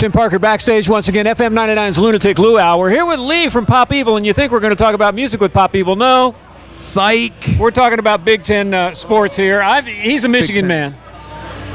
Tim Parker backstage once again, FM99's Lunatic Luau. We're here with Lee from Pop Evil, and you think we're going to talk about music with Pop Evil. No. Psych. We're talking about Big Ten sports here. He's a Michigan man.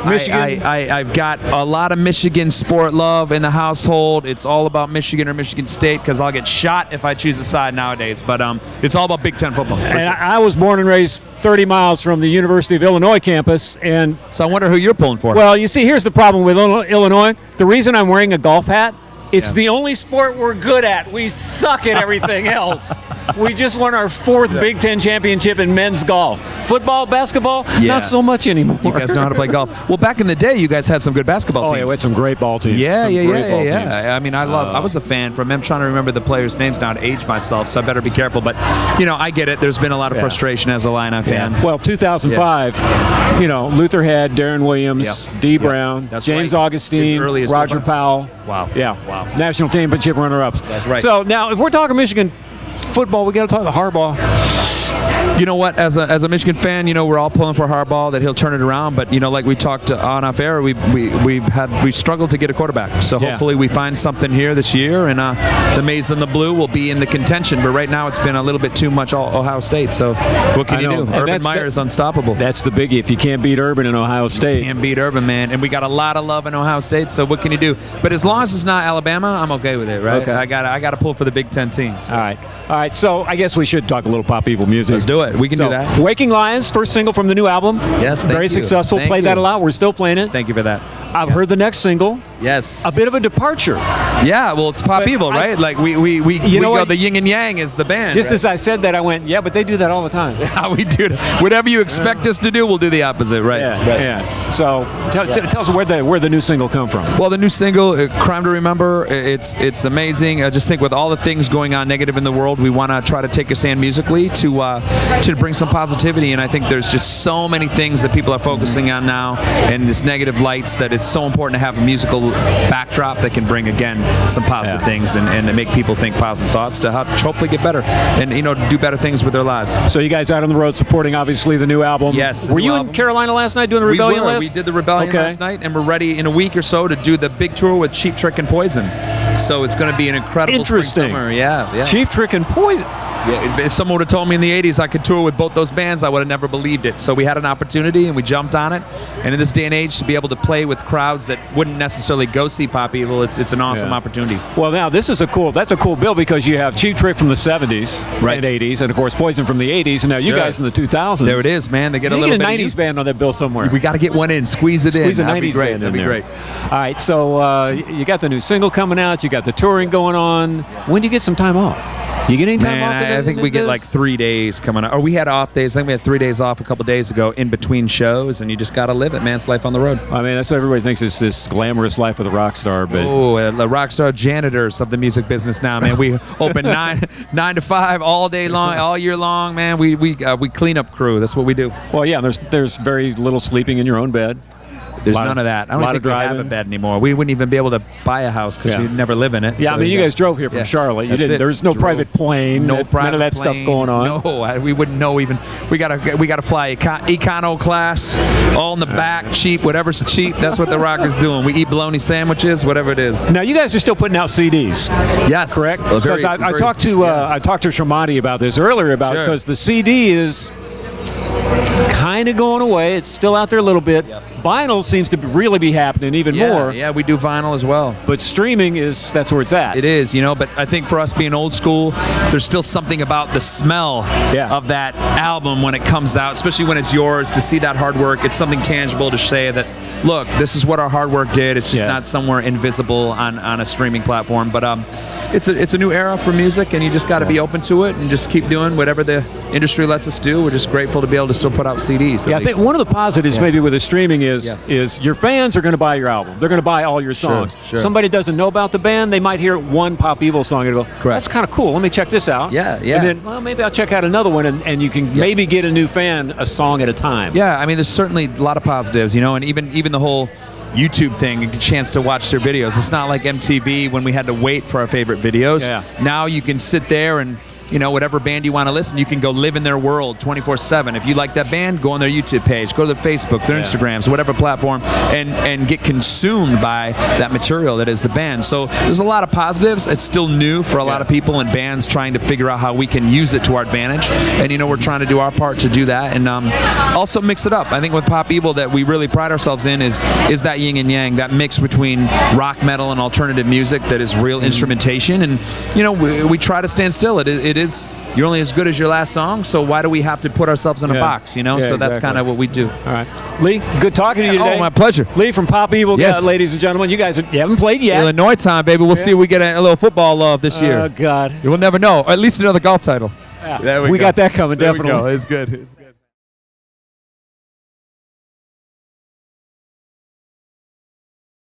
Michigan. I've got a lot of Michigan sport love in the household. It's all about Michigan or Michigan State because I'll get shot if I choose a side nowadays. But it's all about Big Ten football. And sure. I was born and raised 30 miles from the University of Illinois campus. And so I wonder who you're pulling for. Well, you see, here's the problem with Illinois. The reason I'm wearing a golf hat, it's the only sport we're good at. We suck at everything else. We just won our 4th Big Ten championship in men's golf. Football, basketball, not so much anymore. You guys know how to play golf. Well, back in the day, you guys had some good basketball teams. Oh, yeah, we had some great ball teams. Yeah. I mean, I was a fan from them. I'm trying to remember the players' names now to age myself, so I better be careful. But, I get it. There's been a lot of frustration as a Illini fan. Well, 2005, Luther had Darren Williams, D. Brown, James Augustine, Roger Powell. Wow. Yeah. Wow. National championship runner-ups. That's right. So now, if we're talking Michigan football, we got to talk about Harbaugh. You know what? As a Michigan fan, we're all pulling for Harbaugh that he'll turn it around. But like we talked on off air, we've struggled to get a quarterback. So hopefully we find something here this year, and the Maize and the Blue will be in the contention. But right now it's been a little bit too much Ohio State. So what can you do? Urban Meyer is unstoppable. That's the biggie. If you can't beat Urban in Ohio State, you can't beat Urban, man. And we got a lot of love in Ohio State. So what can you do? But as long as it's not Alabama, I'm okay with it, right? Okay. I got to pull for the Big Ten teams. All right. So I guess we should talk a little Pop Evil music. Let's do it. We can do that. Waking Lions, first single from the new album. Yes, thank you. Very successful. Played that a lot. We're still playing it. Thank you for that. I've heard the next single. Yes. A bit of a departure. Yeah, well, it's Pop Evil, right? Like we go the yin and yang is the band. Just as I said that, I went, yeah, but they do that all the time. Yeah, we do. Whatever you expect us to do, we'll do the opposite, right? Yeah. So tell us where the new single come from. Well, the new single, Crime to Remember, it's amazing. I just think with all the things going on negative in the world, we want to try to take a stand musically to bring some positivity. And I think there's just so many things that people are focusing on now and this negative lights that it's so important to have a musical backdrop that can bring, again, some positive things and make people think positive thoughts to hopefully get better and, do better things with their lives. So you guys out on the road supporting, obviously, the new album. Yes. Were you in Carolina last night doing the Rebellion list? We did the Rebellion last night, and we're ready in a week or so to do the big tour with Cheap Trick and Poison. So it's going to be an incredible spring summer. Yeah. Cheap Trick and Poison. Yeah, if someone would have told me in the 80s I could tour with both those bands, I would have never believed it. So we had an opportunity and we jumped on it. And in this day and age, to be able to play with crowds that wouldn't necessarily go see Pop Evil, it's an awesome opportunity. Well, now this is that's a cool bill because you have Cheap Trick from the 70s and 80s, and of course Poison from the 80s, and now you guys in the 2000s. There it is, man. They get a little bit 90s band on that bill somewhere. We got to get one in, squeeze it in. Squeeze a 90s band in. That'd be great. All right, so you got the new single coming out. You got the touring going on. When do you get some time off? You get any time off? I think we get like 3 days coming up. Or we had off days. I think we had 3 days off a couple days ago in between shows, and you just got to live it, man. It's life on the road. I mean, that's what everybody thinks is this glamorous life of a rock star. But the rock star janitors of the music business now, man. We open 9 to 5 all day long, all year long, man. We clean up crew. That's what we do. Well, yeah, there's very little sleeping in your own bed. There's none of that. I don't think we have a bed anymore. We wouldn't even be able to buy a house because we'd never live in it. Yeah, so I mean, you guys drove here from Charlotte. You didn't. There's no private plane. No private none of that plane, stuff going on. No, we wouldn't know even. We gotta fly econo class, all in the back, cheap. Whatever's cheap, that's what the rockers doing. We eat bologna sandwiches, whatever it is. Now you guys are still putting out CDs. Yes, correct. Because I talked to Shamadi about this earlier because the CD is kind of going away. It's still out there a little bit. Vinyl seems to really be happening even more. Yeah, we do vinyl as well. But streaming that's where it's at. It is, but I think for us being old school, there's still something about the smell of that album when it comes out, especially when it's yours, to see that hard work. It's something tangible to say that, look, this is what our hard work did. It's just not somewhere invisible on a streaming platform. But it's a new era for music, and you just got to be open to it and just keep doing whatever the industry lets us do. We're just grateful to be able to still put out CDs. Yeah, I think one of the positives maybe with the streaming is your fans are going to buy your album. They're going to buy all your songs. Sure. Somebody doesn't know about the band, they might hear one Pop Evil song and go, that's kind of cool. Let me check this out. Yeah. And then, well, maybe I'll check out another one, and you can maybe get a new fan a song at a time. Yeah, I mean, there's certainly a lot of positives, and even the whole YouTube thing, a chance to watch their videos. It's not like MTV when we had to wait for our favorite videos. Now you can sit there and whatever band you want to listen, you can go live in their world 24/7. If you like that band, go on their YouTube page, go to their Facebooks, their Instagrams, whatever platform, and get consumed by that material that is the band. So there's a lot of positives. It's still new for a lot of people and bands trying to figure out how we can use it to our advantage. And we're trying to do our part to do that, and also mix it up. I think with Pop Evil that we really pride ourselves in is that yin and yang, that mix between rock, metal, and alternative music that is real instrumentation. And we try to stand still. It is you're only as good as your last song. So why do we have to put ourselves in a box? So that's kind of what we do. All right, Lee, good talking to you today. Oh, my pleasure. Lee from Pop Evil, ladies and gentlemen. You guys you haven't played yet. Illinois time, baby. We'll see if we get a little football love this year. Oh God, you will never know. Or at least another golf title. Yeah. We got that coming, definitely. There we go. It's good.